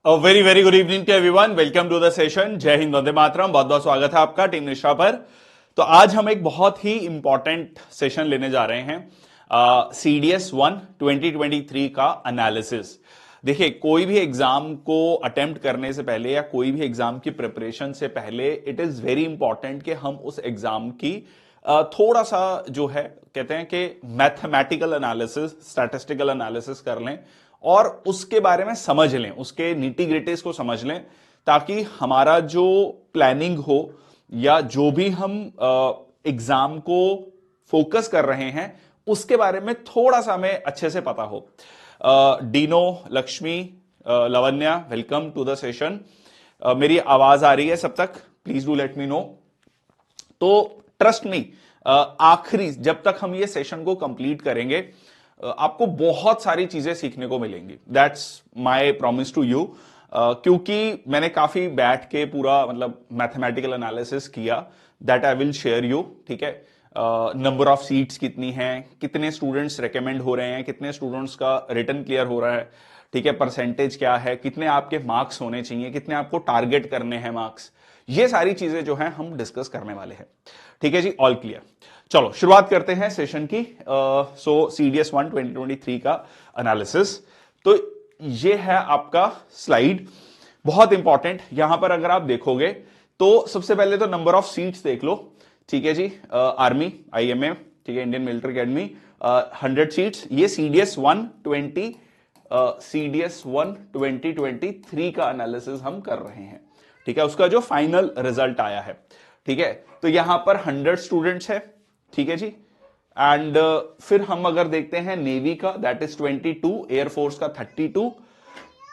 Very very good evening to everyone. Welcome to the session. Jai Hind, Vande Mataram. बहुत बहुत स्वागत है आपका टीम निष्ठा पर। तो आज हम एक बहुत ही इंपॉर्टेंट सेशन लेने जा रहे हैं, CDS 1 2023 का एनालिसिस। देखिए, कोई भी एग्जाम को अटेम्प्ट करने से पहले या कोई भी एग्जाम की प्रिपरेशन से पहले इट इज वेरी इंपॉर्टेंट कि हम उस एग्जाम की थोड़ा सा जो है कहते हैं कि मैथमेटिकल एनालिसिस, स्टैटिस्टिकल एनालिसिस कर लें और उसके बारे में समझ लें, उसके नीटी ग्रिटीज को समझ लें, ताकि हमारा जो प्लानिंग हो या जो भी हम एग्जाम को फोकस कर रहे हैं उसके बारे में थोड़ा सा हमें अच्छे से पता हो। Dino, Lakshmi, Lavanya, welcome to the session. मेरी आवाज आ रही है सब तक? Please do let me know. तो ट्रस्ट मी, आखिरी जब तक हम ये सेशन को कंप्लीट करेंगे आपको बहुत सारी चीजें सीखने को मिलेंगी। That's my promise to you. क्योंकि मैंने काफी बैठ के पूरा मतलब मैथमेटिकल एनालिसिस किया, that I will share you. ठीक है, नंबर ऑफ सीट्स कितनी हैं, कितने स्टूडेंट्स रेकमेंड हो रहे हैं, कितने स्टूडेंट्स का रिटर्न क्लियर हो रहा है, ठीक है, परसेंटेज क्या है, कितने आपके मार्क्स होने चाहिए, कितने आपको टारगेट करने हैं मार्क्स, ये सारी चीजें जो हैं हम डिस्कस करने वाले हैं। ठीक है जी, ऑल क्लियर। चलो शुरुआत करते हैं सेशन की। सो CDS 1 2023 का एनालिसिस। तो ये है आपका स्लाइड, बहुत इंपॉर्टेंट। यहां पर अगर आप देखोगे तो सबसे पहले तो नंबर ऑफ सीट्स देख लो। ठीक है जी, आर्मी, IMA, ठीक है, इंडियन मिलिट्री अकेडमी, 100 सीट्स। ये CDS 1 2023 का एनालिसिस हम कर रहे हैं। ठीक है, उसका जो फाइनल रिजल्ट आया है। ठीक है, तो यहां पर 100 स्टूडेंट्स है। ठीक है जी, एंड फिर हम अगर देखते हैं नेवी का, दैट इज 22, एयरफोर्स का 32,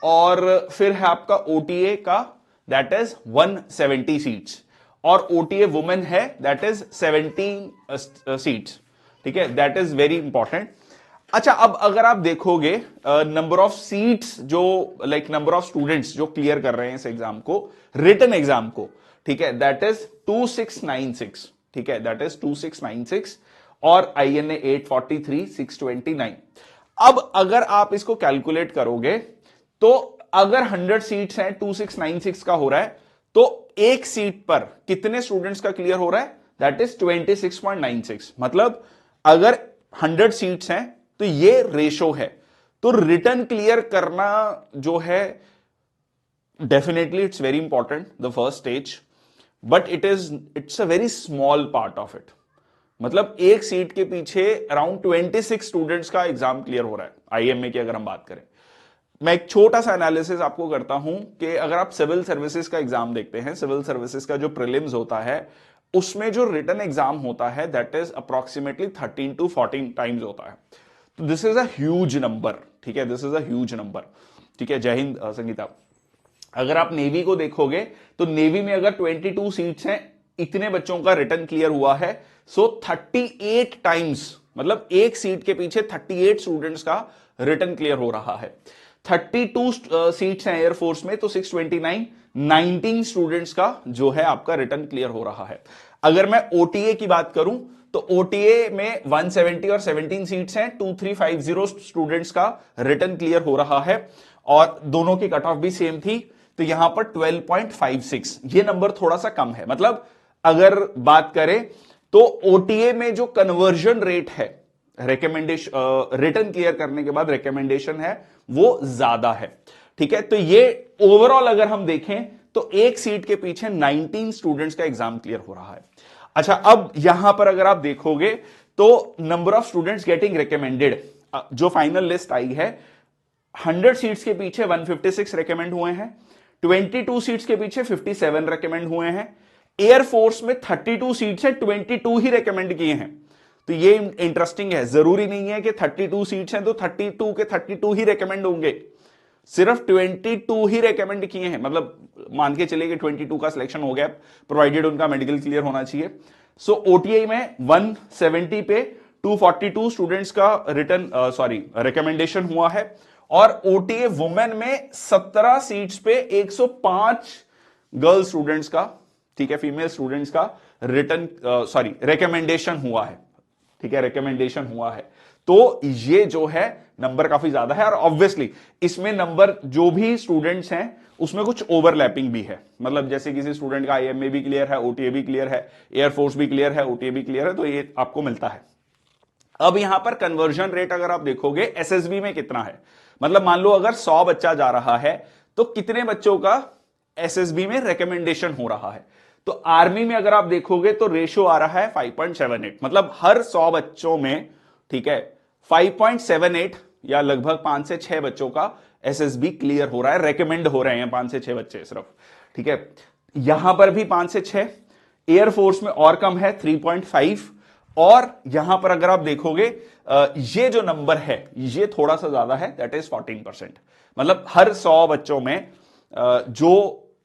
और फिर है आपका OTA का, दैट इज 170 सीट्स, और OTA वुमेन है, दैट इज 17 सीट्स। ठीक है, दैट इज वेरी इंपॉर्टेंट। अच्छा, अब अगर आप देखोगे नंबर ऑफ सीट्स जो नंबर ऑफ स्टूडेंट्स जो क्लियर कर रहे हैं इस एग्जाम को, रिटन एग्जाम को, ठीक है, दैट इज 2696। ठीक है, दैट इज 2696, और INA 843, 629। अब अगर आप इसको कैलकुलेट करोगे तो अगर 100 सीट्स हैं, 2696 का हो रहा है, तो एक सीट पर कितने स्टूडेंट्स का क्लियर हो रहा है? That is 26.96। मतलब अगर 100 सीट्स हैं तो ये रेशो है। तो रिटर्न क्लियर करना जो है, definitely it's very important, the first stage, but it's a very small part of it. मतलब एक सीट के पीछे अराउंड 26 स्टूडेंट्स का एग्जाम क्लियर हो रहा है IMA की अगर हम बात करें। मैं एक छोटा सा एनालिसिस आपको करता हूं कि अगर आप सिविल सर्विसेज का एग्जाम देखते हैं, सिविल सर्विसेज का जो प्रीलिम्स होता है उसमें जो रिटन एग्जाम होता है that is approximately 13 to 14 times होता है। तो this is a huge number. ठीक है, this is a huge number. ठीक है, जय हिंद संगीता। अगर आप नेवी को देखोगे तो नेवी में अगर 22 सीट्स हैं, इतने बच्चों का रिटर्न क्लियर हुआ है। सो 38 टाइम्स, मतलब एक सीट के पीछे 38 स्टूडेंट्स का रिटर्न क्लियर हो रहा है। 32 सीट्स हैं एयरफोर्स में, तो 629, 19 स्टूडेंट्स का जो है आपका रिटर्न क्लियर हो रहा है। अगर मैं OTA की बात करूं तो OTA में 170 और 17 सीट्स हैं, 2350 स्टूडेंट्स का रिटर्न क्लियर हो रहा है, और दोनों की कट ऑफ भी सेम थी। तो यहां पर 12.56, ये नंबर थोड़ा सा कम है। मतलब अगर बात करें तो OTA में जो कन्वर्जन रेट है, रिकमेंडेशन, रिटर्न क्लियर करने के बाद रिकमेंडेशन है, वो ज्यादा है। ठीक है, तो ये ओवरऑल अगर हम देखें तो एक सीट के पीछे 19 स्टूडेंट्स का एग्जाम क्लियर हो रहा है। अच्छा, अब यहां पर अगर आप देखोगे तो number of students getting recommended, जो फाइनल लिस्ट आई है, 100 सीट्स के पीछे 156 रेकमेंड हुए हैं, 22 सीट्स के पीछे 57 रेकमेंड हुए हैं, एयरफोर्स में 32 सीट्स हैं, 22 ही रेकमेंड किए हैं। तो ये इंटरेस्टिंग है, जरूरी नहीं है कि 32 सीट्स हैं तो 32 के 32 ही रेकमेंड होंगे, सिर्फ 22 ही रेकमेंड किए हैं। मतलब मान के चलिए कि 22 का सिलेक्शन हो गया, प्रोवाइडेड उनका मेडिकल क्लियर होना चाहिए। सो OTA में 170 पे 242 स्टूडेंट्स का रिटर्न रिकमेंडेशन हुआ है, और OTA वुमेन में 17 सीट्स पे 105 गर्ल स्टूडेंट्स का, ठीक है, फीमेल स्टूडेंट्स का रिटर्न रिकमेंडेशन हुआ है। ठीक है, रिकमेंडेशन हुआ है। तो ये जो है नंबर काफी ज्यादा है। और ऑब्वियसली इसमें नंबर जो भी स्टूडेंट्स हैं उसमें कुछ ओवरलैपिंग भी है, मतलब जैसे किसी स्टूडेंट का आईएमए भी क्लियर है, ओटीए भी क्लियर है, एयरफोर्स भी क्लियर है, ओटीए भी क्लियर है, तो ये आपको मिलता है। अब यहां पर कन्वर्जन रेट अगर आप देखोगे एसएसबी में कितना है, मतलब मान लो अगर 100 बच्चा जा रहा है तो कितने बच्चों का एसएसबी में रिकमेंडेशन हो रहा है। तो आर्मी में अगर आप देखोगे तो रेशियो आ रहा है 5.78, मतलब हर 100 बच्चों में, ठीक है, 5.78 या लगभग 5 से 6 बच्चों का एसएसबी क्लियर हो रहा है, रेकमेंड हो रहे हैं 5 से 6 बच्चे सिर्फ, ठीक है। यहां पर भी 5 से 6, एयरफोर्स में और कम है 3.5, और यहां पर अगर आप देखोगे ये जो नंबर है ये थोड़ा सा ज्यादा है, दैट इज 14%। मतलब हर 100 बच्चों में जो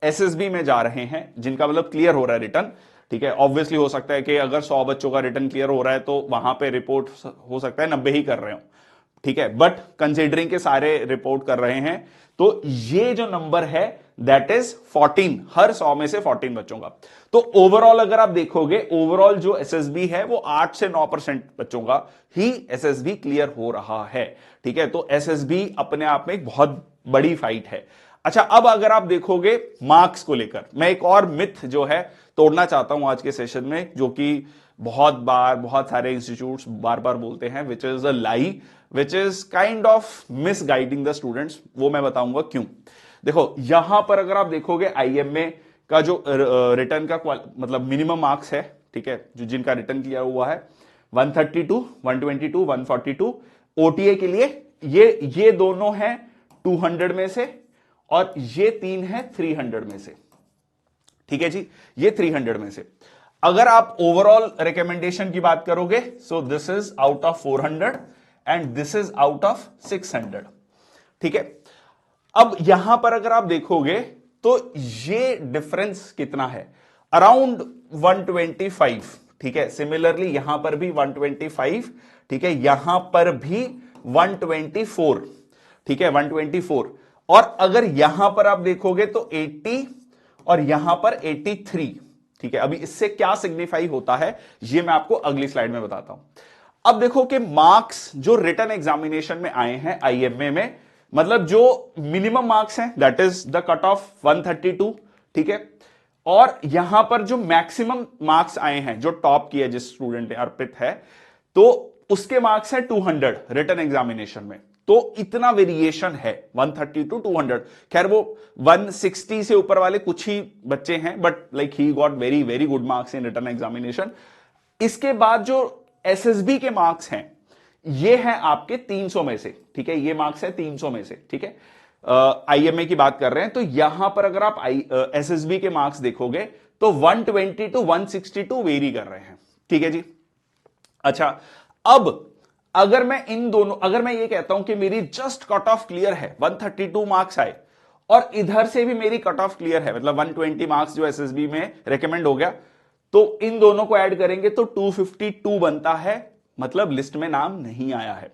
एसएसबी में जा रहे हैं जिनका मतलब क्लियर हो रहा है रिटर्न, ठीक है। ऑब्वियसली हो सकता है कि अगर 100 बच्चों का रिटर्न क्लियर हो रहा है तो वहां पे रिपोर्ट हो सकता है 90 ही कर रहे हो, ठीक है, बट कंसीडरिंग के सारे रिपोर्ट कर रहे हैं तो ये जो नंबर है दैट इज 14, हर 100 में से 14 बच्चों का। तो ओवरऑल अगर आप देखोगे ओवरऑल जो एसएसबी है वो 8 से 9% बच्चों का ही एसएसबी क्लियर हो रहा है, ठीक है। तो एसएसबी अपने आप में एक बहुत बड़ी फाइट है। अच्छा, अब अगर आप देखोगे मार्क्स को लेकर, मैं एक और मिथ जो है तोड़ना चाहता हूं आज के सेशन में, जो कि बहुत सारे इंस्टीट्यूट्स बार बार बोलते हैं, which is a lie, which is kind of misguiding the students. वो मैं बताऊंगा क्यों। देखो यहां पर अगर आप देखोगे आईएमए का जो रिटर्न का मतलब मिनिमम मार्क्स है, ठीक है, जो जिनका रिटर्न किया हुआ है 132, 122, 142, ओटीए के लिए ये दोनों हैं 200 में से, और ये 3 है 300 में से, ठीक है जी, ये 300 में से। अगर आप ओवरऑल रिकमेंडेशन की बात करोगे, so this is out of 400 and this is out of 600, ठीक है। अब यहां पर अगर आप देखोगे तो ये डिफरेंस कितना है, अराउंड 125, ठीक है। सिमिलरली यहां पर भी 125, ठीक है, यहां पर भी 124, ठीक है, 124। और अगर यहां पर आप देखोगे तो 80 और यहां पर 83, ठीक है। अभी इससे क्या सिग्निफाई होता है ये मैं आपको अगली स्लाइड में बताता हूं। अब देखो कि मार्क्स जो रिटन एग्जामिनेशन में आए हैं आईएमए में, मतलब जो मिनिमम मार्क्स हैं that is the cut off 132, ठीक है, और यहां पर जो मैक्सिमम मार्क्स आए हैं, जो टॉप किया जिस स्टूडेंट ने, अर्पित है, तो उसके मार्क्स है 200 रिटन एग्जामिनेशन में। तो इतना वेरिएशन है 130 टू 200। खैर वो 160 से ऊपर वाले कुछ ही बच्चे हैं, but like he got very very good marks in written examination. इसके बाद जो एसएसबी के मार्क्स हैं ये हैं आपके 300 में से, ठीक है, ये मार्क्स है 300 में से, ठीक है। आईएमए की बात कर रहे हैं तो यहां पर अगर आप एसएसबी के मार्क्स देखोगे तो 120 टू 162 वेरी कर रहे हैं, ठीक है जी। अच्छा, अब अगर मैं इन दोनों, अगर मैं ये कहता हूं कि मेरी जस्ट कट ऑफ क्लियर है, 132 मार्क्स आए, और इधर से भी मेरी कट ऑफ क्लियर है, मतलब 120 मार्क्स जो एसएसबी में रेकमेंड हो गया, तो इन दोनों को ऐड करेंगे तो 252 बनता है, मतलब लिस्ट में नाम नहीं आया है,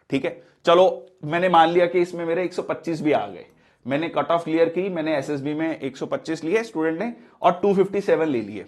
ठीक है। चलो मैंने मान लिया कि इसमें मेरे 125 भी आ गए, मैंने कट ऑफ क्लियर की, मैंने एसएसबी में 125 लिए स्टूडेंट ने और 257 ले लिए।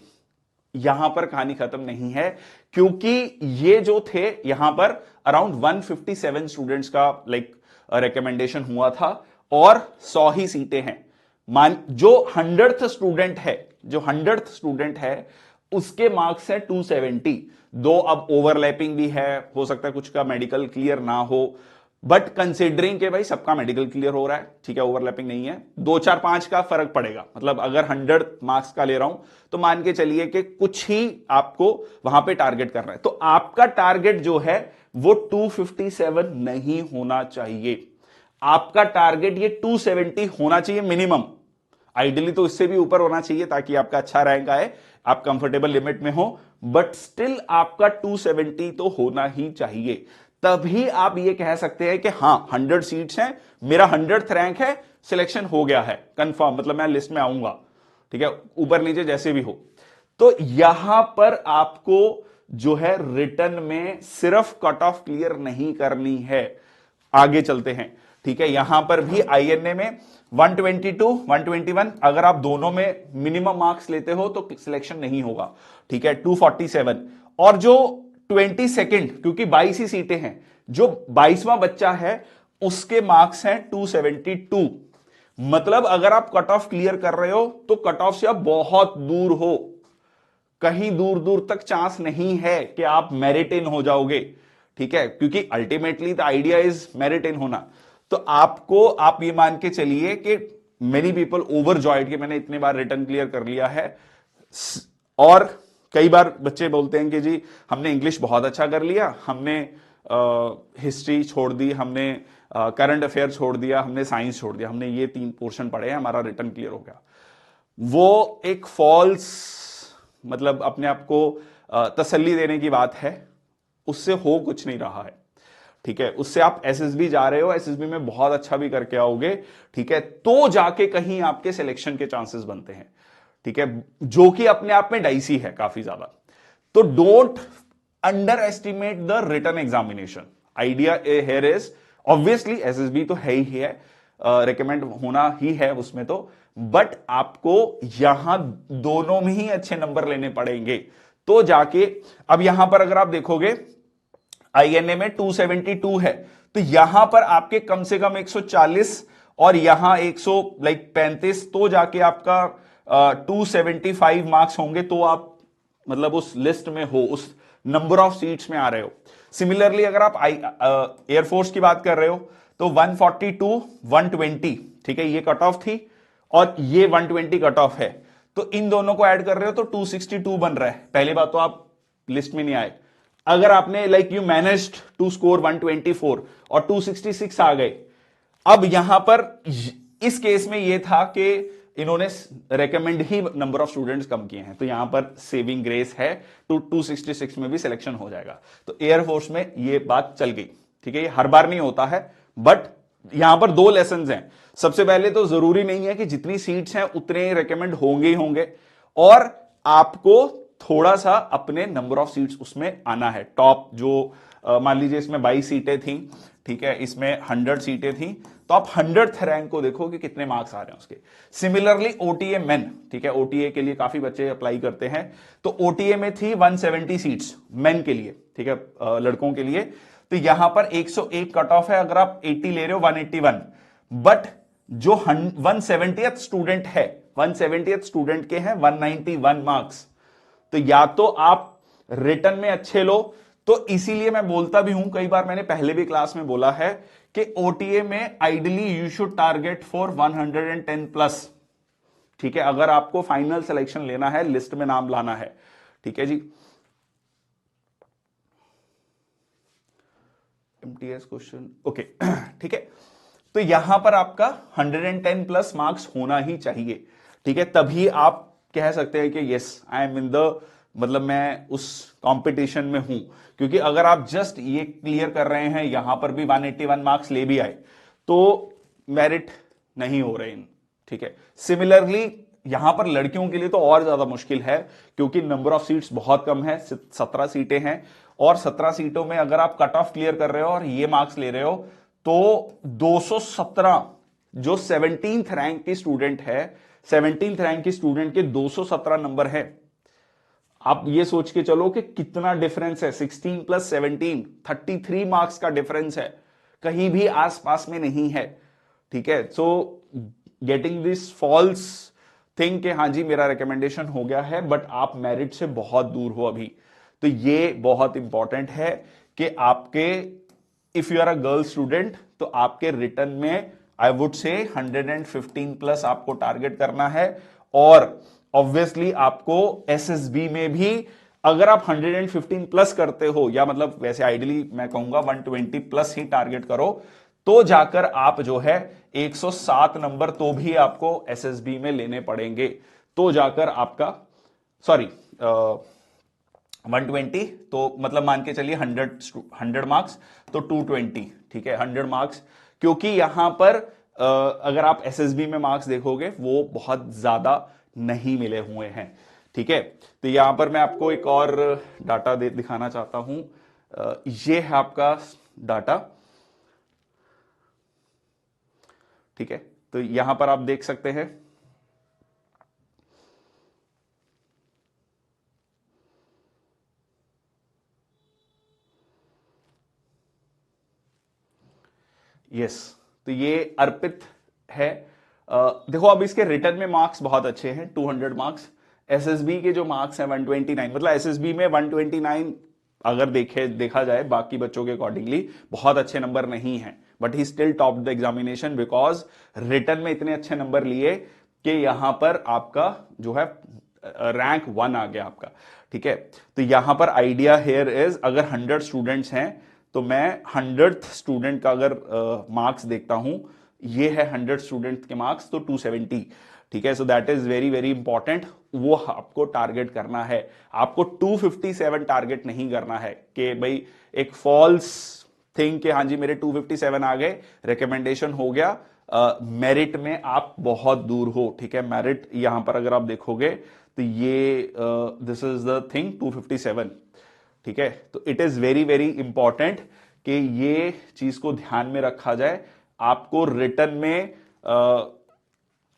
यहां पर कहानी खत्म नहीं है, क्योंकि ये जो थे यहां पर अराउंड 157 स्टूडेंट्स का लाइक रिकमेंडेशन हुआ था और 100 ही सीटें हैं। मान जो 100th स्टूडेंट है, जो 100th स्टूडेंट है उसके मार्क्स है 270। दो अब ओवरलैपिंग भी है, हो सकता है कुछ का मेडिकल क्लियर ना हो, बट कंसिडरिंग के भाई सबका मेडिकल क्लियर हो रहा है, ठीक है, ओवरलैपिंग नहीं है, 2 4 5 का फर्क पड़ेगा। मतलब अगर 100 मार्क्स का ले रहा हूं तो मान के चलिए कि कुछ ही आपको वहां पे टारगेट करना है, तो आपका टारगेट जो है वो 257 नहीं होना चाहिए, आपका टारगेट ये 270 होना चाहिए मिनिमम। आइडियली तो इससे भी ऊपर होना चाहिए ताकि आपका अच्छा रैंक आए, आप कंफर्टेबल लिमिट में हो, बट स्टिल आपका 270 तो होना ही चाहिए। तभी आप ये कह सकते हैं कि हां 100 सीट्स हैं, मेरा 100th रैंक है, सिलेक्शन हो गया है कंफर्म, मतलब मैं लिस्ट में आऊंगा, ठीक है, ऊपर नीचे जैसे भी हो। तो यहां पर आपको जो है रिटर्न में सिर्फ कट ऑफ क्लियर नहीं करनी है। आगे चलते हैं, ठीक है। यहां पर भी आईएनए में 122, 121 अगर आप दोनों में मिनिमम मार्क्स लेते हो तो सिलेक्शन नहीं होगा, ठीक है। 247 और जो 22nd, क्योंकि 22 ही सीटें हैं, जो 22वां बच्चा है उसके मार्क्स हैं 272। मतलब अगर आप कट ऑफ क्लियर कर रहे हो तो कट ऑफ से आप बहुत दूर हो, कहीं दूर दूर तक चांस नहीं है कि आप मेरिट इन हो जाओगे। ठीक है, क्योंकि ultimately the idea is merit in होना। तो आपको आप ये मान के चलिए कि मेनी पीपल ओवर जॉयड कि मैंने इतने बार रिटर्न क्लियर कर लिया है। और कई बार बच्चे बोलते हैं कि जी हमने इंग्लिश बहुत अच्छा कर लिया, हमने हिस्ट्री छोड़ दी, हमने करंट अफेयर छोड़ दिया, हमने साइंस छोड़ दिया, हमने ये 3 पोर्शन पढ़े हैं, हमारा रिटर्न क्लियर हो गया। वो एक फॉल्स, मतलब अपने आप को तसल्ली देने की बात है, उससे हो कुछ नहीं रहा है। ठीक है, उससे आप एसएसबी जा रहे हो, एसएसबी में बहुत अच्छा भी करके आओगे, ठीक है, तो जाके कहीं आपके सिलेक्शन के चांसेस बनते हैं। ठीक है, जो कि अपने आप में डाइसी है काफी ज्यादा। तो don't underestimate the written examination. Idea here is obviously SSB तो है ही है, रिकमेंड होना ही है उसमें तो, बट आपको यहां दोनों में ही अच्छे नंबर लेने पड़ेंगे तो जाके। अब यहां पर अगर आप देखोगे आईएनए में 272 है, तो यहां पर आपके कम से कम 140 और यहां 100 लाइक 35, तो जाके आपका 275 मार्क्स होंगे, तो आप मतलब उस लिस्ट में हो, उस नंबर ऑफ सीट्स में आ रहे हो। सिमिलरली अगर आप एयरफोर्स की बात कर रहे हो तो 142 120, ठीक है, ये कट ऑफ थी और ये 120 कट ऑफ है, तो इन दोनों को ऐड कर रहे हो तो 262 बन रहा है। पहली बात तो आप लिस्ट में नहीं आए। अगर आपने like you managed to score 124 और 266 आ गए, अब यहां पर इस केस में यह था कि इन्होंने रेकमेंड ही नंबर ऑफ स्टूडेंट्स कम किए हैं, तो यहां पर सेविंग ग्रेस है, 266 में भी सिलेक्शन हो जाएगा। तो एयरफोर्स में यह बात चल गई। ठीक है, ये हर बार नहीं होता है, बट यहां पर 2 लेसन हैं। सबसे पहले तो जरूरी नहीं है कि जितनी सीट्स हैं उतने रेकमेंड होंगे ही होंगे, और आपको थोड़ा सा अपने नंबर ऑफ सीट्स उसमें आना है। टॉप जो मान लीजिए इसमें 22 सीटें थी, ठीक है, इसमें 100 सीटें थी, तो आप 100th रैंक को देखो कि कितने मार्क्स आ रहे हैं उसके। सिमिलरली ओटीए मेन, ठीक है, ओटीए के लिए काफी बच्चे अप्लाई करते हैं, तो ओटीए में थी 170 सीट्स मेन के लिए, ठीक है, लड़कों के लिए। तो यहां पर 101 कट ऑफ है, अगर आप 80 ले रहे हो 181, बट जो 170th स्टूडेंट है, 170th स्टूडेंट के हैं 191 मार्क्स। तो या तो आप रिटर्न में अच्छे लो, तो इसीलिए मैं बोलता भी हूं, कई बार मैंने पहले भी क्लास में बोला है कि ओटीए में ideally you should target for 110 plus. ठीक है, अगर आपको फाइनल सिलेक्शन लेना है, लिस्ट में नाम लाना है। ठीक है जी, एमटीएस क्वेश्चन, ओके। ठीक है, तो यहां पर आपका 110 प्लस मार्क्स होना ही चाहिए। ठीक है, तभी आप कह सकते हैं कि yes I am in the, मतलब मैं उस कंपटीशन में हूं। क्योंकि अगर आप जस्ट ये क्लियर कर रहे हैं, यहां पर भी 181 मार्क्स ले भी आए, तो मेरिट नहीं हो रहे इन। ठीक है, सिमिलरली यहां पर लड़कियों के लिए तो और ज्यादा मुश्किल है, क्योंकि नंबर ऑफ सीट्स बहुत कम है, 17 सीटें हैं, और 17 सीटों में अगर आप कट ऑफ क्लियर कर रहे हो और ये मार्क्स ले रहे हो, तो 217, जो 17th रैंक की स्टूडेंट है, 17th रैंक की स्टूडेंट के 217 नंबर है। आप ये सोच के चलो कि कितना डिफरेंस है, 16 प्लस 17, 33 मार्क्स का डिफरेंस है, कहीं भी आसपास में नहीं है। ठीक है, so getting this false thing कि हाँ जी मेरा रिकमेंडेशन हो गया है, बट आप मेरिट से बहुत दूर हो अभी। तो ये बहुत इंपॉर्टेंट है कि आपके, if you are a girl student, तो आपके रिटर्न में आई वुड से 115 प्लस आपको टारगेट करना है। और ऑब्वियसली आपको एसएसबी में भी अगर आप 115 प्लस करते हो, या मतलब वैसे आइडियली मैं कहूंगा 120 प्लस ही टारगेट करो, तो जाकर आप जो है 107 नंबर तो भी आपको एसएसबी में लेने पड़ेंगे, तो जाकर आपका, सॉरी 120, तो मतलब मान के चलिए 100 मार्क्स, तो 220, ठीक है, 100 मार्क्स। क्योंकि यहां पर अगर आप एसएसबी में मार्क्स देखोगे वो बहुत ज्यादा नहीं मिले हुए हैं। ठीक है, तो यहां पर मैं आपको एक और डाटा दिखाना चाहता हूं। ये है आपका डाटा। ठीक है, तो यहां पर आप देख सकते हैं, यस, तो ये अर्पित है। देखो अब इसके रिटर्न में मार्क्स बहुत अच्छे हैं, 200 मार्क्स। एसएसबी के जो मार्क्स हैं 129, मतलब एसएसबी में 129 अगर देखा जाए बाकी बच्चों के अकॉर्डिंगली बहुत अच्छे नंबर नहीं हैं, but he still top the examination because return में इतने अच्छे नंबर लिए कि यहां पर आपका जो है रैंक 1 आ गया आपका। ठीक है, तो यहां पर आइडिया हेयर इज, अगर 100 स्टूडेंट्स हैं तो मैं 100th स्टूडेंट का अगर मार्क्स देखता हूं, ये है 100 स्टूडेंट के मार्क्स, तो 270। ठीक है, so that is very very important, वो आपको टारगेट करना है। आपको 257 टारगेट नहीं करना है कि भाई एक फॉल्स थिंग कि हाँ जी मेरे 257 आ गए, रिकमेंडेशन हो गया। मेरिट में आप बहुत दूर हो। ठीक है, मेरिट यहां पर अगर आप देखोगे तो ये दिस इज द थिंग 257। ठीक है, तो it is very very important कि ये चीज को ध्यान में रखा जाए। आपको रिटर्न में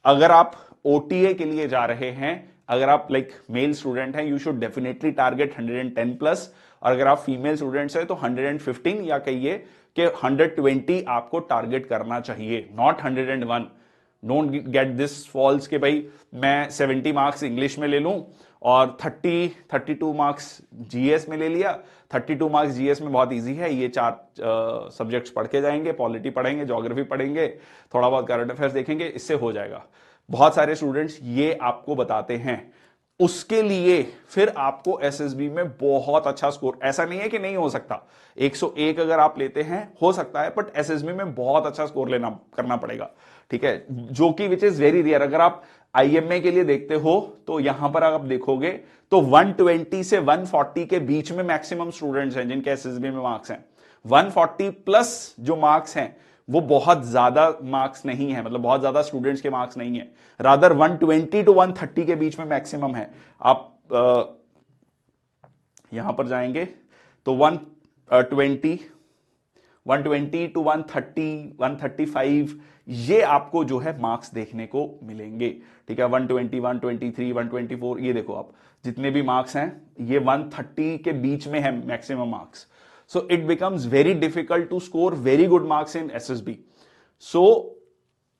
अगर आप ओटीए के लिए जा रहे हैं, अगर आप लाइक मेल स्टूडेंट हैं, you should definitely target 110 plus, और अगर आप फीमेल स्टूडेंट्स हैं तो 115 या कहिए कि 120 आपको टारगेट करना चाहिए, not 101। Don't get this false कि भाई मैं 70 मार्क्स इंग्लिश में ले लूं और 32 मार्क्स जीएस में ले लिया। 32 मार्क्स जीएस में बहुत इजी है, ये 4 सब्जेक्ट्स पढ़ के जाएंगे, पॉलिटी पढ़ेंगे, ज्योग्राफी पढ़ेंगे, थोड़ा बहुत करंट अफेयर्स देखेंगे, इससे हो जाएगा। बहुत सारे स्टूडेंट्स ये आपको बताते हैं। उसके लिए फिर आपको एसएसबी में बहुत अच्छा स्कोर, ऐसा नहीं है कि नहीं हो सकता, 101 अगर आप लेते हैं हो सकता है, बट एसएसबी में बहुत अच्छा स्कोर लेना करना पड़ेगा। ठीक है, जो कि विच इज वेरी रेयर। अगर आप आईएमए के लिए देखते हो तो यहां पर आप देखोगे तो 120 से 140 के बीच में मैक्सिमम स्टूडेंट्स हैं जिनके एसएसबी में मार्क्स हैं। 140 प्लस जो मार्क्स हैं वो बहुत ज्यादा मार्क्स नहीं है, मतलब बहुत ज्यादा स्टूडेंट्स के मार्क्स नहीं है, रादर 120 टू 130 के बीच में मैक्सिमम है। आप यहां पर जाएंगे तो 120 टू 130, 135 ये आपको जो है मार्क्स देखने को मिलेंगे। ठीक है, 120, 123, 124, ये देखो आप जितने भी मार्क्स हैं ये 130 के बीच में है maximum marks. So it becomes very difficult to score very good marks in SSB. So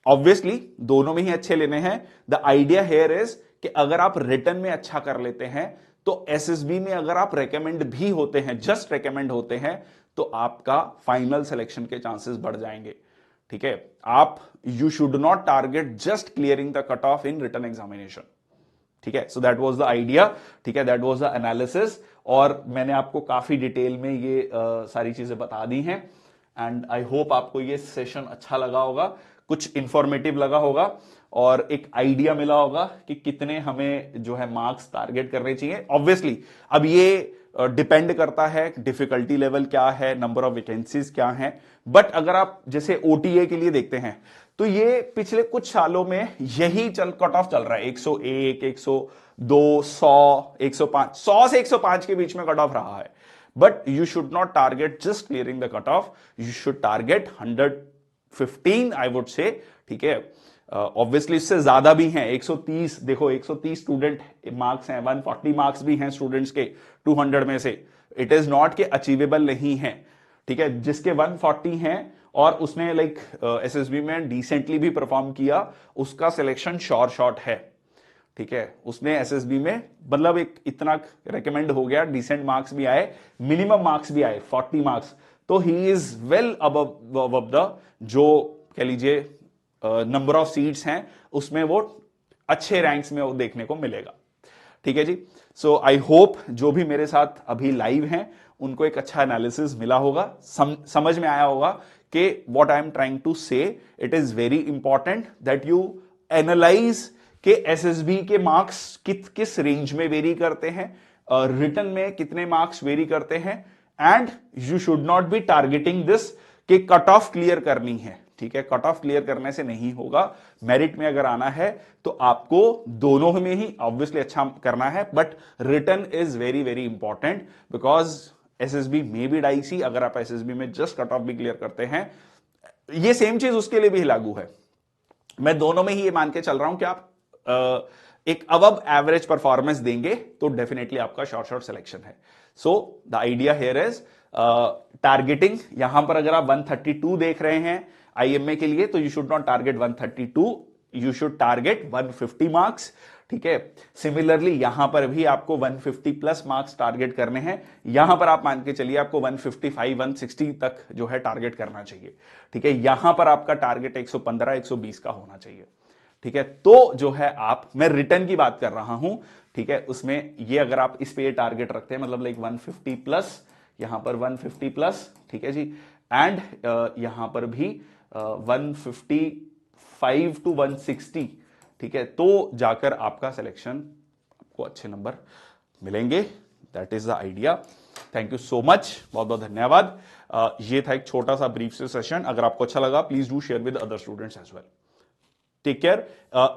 obviously दोनों में ही अच्छे लेने हैं। द आइडिया हेयर इज कि अगर आप रिटर्न में अच्छा कर लेते हैं तो एसएसबी में अगर आप रेकमेंड भी होते हैं, जस्ट रेकमेंड होते हैं, तो आपका फाइनल सिलेक्शन के चांसेस बढ़ जाएंगे। ठीक है, आप you should not target just clearing the cut off in return examination. ठीक है, so that was the idea. ठीक है, दैट वाज द एनालिसिस, और मैंने आपको काफी डिटेल में ये सारी चीजें बता दी हैं। एंड आई होप आपको ये सेशन अच्छा लगा होगा, कुछ इंफॉर्मेटिव लगा होगा, और एक आइडिया मिला होगा कि कितने हमें जो है मार्क्स टारगेट करने चाहिए। ऑब्वियसली अब ये डिपेंड करता है डिफिकल्टी लेवल क्या है, नंबर ऑफ वैकेंसीज क्या है, बट अगर आप जैसे ओटीए के लिए देखते हैं तो ये पिछले कुछ सालों में यही कट ऑफ चल रहा है, 101, 102, 100, 105, 100 से 105 के बीच में कट ऑफ रहा है। But you should not target just clearing the cut off, you should target 115 I would say. ठीक है, ऑब्वियसली इससे ज्यादा भी हैं, 130, देखो 130 स्टूडेंट मार्क्स हैं, 140 मार्क्स भी हैं स्टूडेंट्स के 200 में से। इट इज नॉट के अचीवेबल नहीं है। ठीक है, जिसके 140 हैं और उसने लाइक एसएसबी में डिसेंटली भी परफॉर्म किया, उसका सिलेक्शन श्योर शॉट है। ठीक है, उसने एसएसबी में मतलब एक इतना रेकमेंड हो गया, डिसेंट मार्क्स भी आए, मिनिमम मार्क्स भी आए 40 मार्क्स, तो he is well above the जो कह लीजिए नंबर ऑफ सीट्स हैं उसमें वो अच्छे रैंक्स में वो देखने को मिलेगा। ठीक है जी, सो आई होप जो भी मेरे साथ अभी लाइव हैं उनको एक अच्छा एनालिसिस मिला होगा, समझ में आया होगा कि what I am trying to say. It is very important that you analyse के एसएसबी के मार्क्स किस रेंज में वेरी करते हैं, रिटर्न में कितने मार्क्स वेरी करते हैं, and you should not be targeting this कि कट ऑफ क्लियर करनी है। ठीक है, कट ऑफ क्लियर करने से नहीं होगा। मेरिट में अगर आना है तो आपको दोनों में ही ऑब्वियसली अच्छा करना है, but return is very very important because SSB में भी डाइसी। अगर आप एसएसबी में जस्ट कट ऑफ भी क्लियर करते हैं, ये सेम चीज उसके लिए भी लागू है। मैं दोनों में ही ये मान के चल रहा हूं कि आप एक अबव एवरेज परफॉर्मेंस देंगे तो डेफिनेटली आपका शॉर्ट सिलेक्शन है। So the idea here is targeting. यहां पर अगर आप 132 देख रहे हैं, IMA के लिए, तो you should not target 132, you should target 150 marks. ठीक है, सिमिलरली यहां पर भी आपको 150 प्लस मार्क्स टारगेट करने हैं। यहां पर आप मान के चलिए आपको 155 160 तक जो है टारगेट करना चाहिए। ठीक है, यहां पर आपका टारगेट 115 120 का होना चाहिए। ठीक है, तो जो है आप, मैं रिटर्न की बात कर रहा हूं। ठीक है, उसमें ये अगर आप इस पे ये टारगेट रखते हैं, मतलब लाइक 150 प्लस, यहां पर 150 प्लस, ठीक है जी, एंड यहां पर भी 155 टू 160, ठीक है, तो जाकर आपका सिलेक्शन, आपको अच्छे नंबर मिलेंगे। That is the idea. Thank you so much, बहुत बहुत धन्यवाद। ये था एक छोटा सा ब्रीफ से सेशन। अगर आपको अच्छा लगा please do share with other students as well. Take care.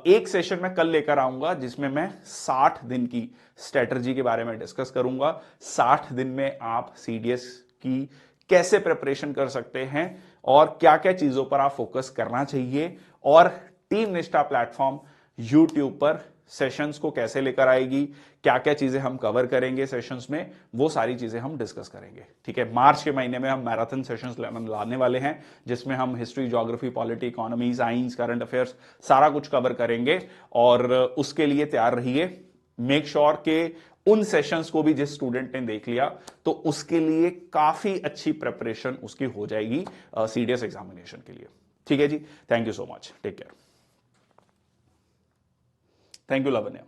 एक सेशन मैं कल लेकर आऊंगा जिसमें मैं 60 दिन की स्ट्रेटजी के बारे में डिस्कस करूंगा। 60 दिन में आप सीडीएस की कैसे प्रिपरेशन कर सकते हैं और क्या क्या चीजों पर आप फोकस करना चाहिए, और टीम निष्ठा प्लेटफॉर्म यूट्यूब पर सेशंस को कैसे लेकर आएगी, क्या क्या चीजें हम कवर करेंगे सेशंस में, वो सारी चीजें हम डिस्कस करेंगे। ठीक है, मार्च के महीने में हम मैराथन सेशंस लाने वाले हैं जिसमें हम history, geography, polity, economy, science, current affairs सारा कुछ कवर करेंगे, और उसके लिए तैयार रहिए। मेक श्योर के उन सेशंस को भी जिस स्टूडेंट ने देख लिया तो उसके लिए काफी अच्छी प्रिपरेशन उसकी हो जाएगी सीडीएस एग्जामिनेशन के लिए। ठीक है जी, thank you so much, take care. Thank you Lavanya.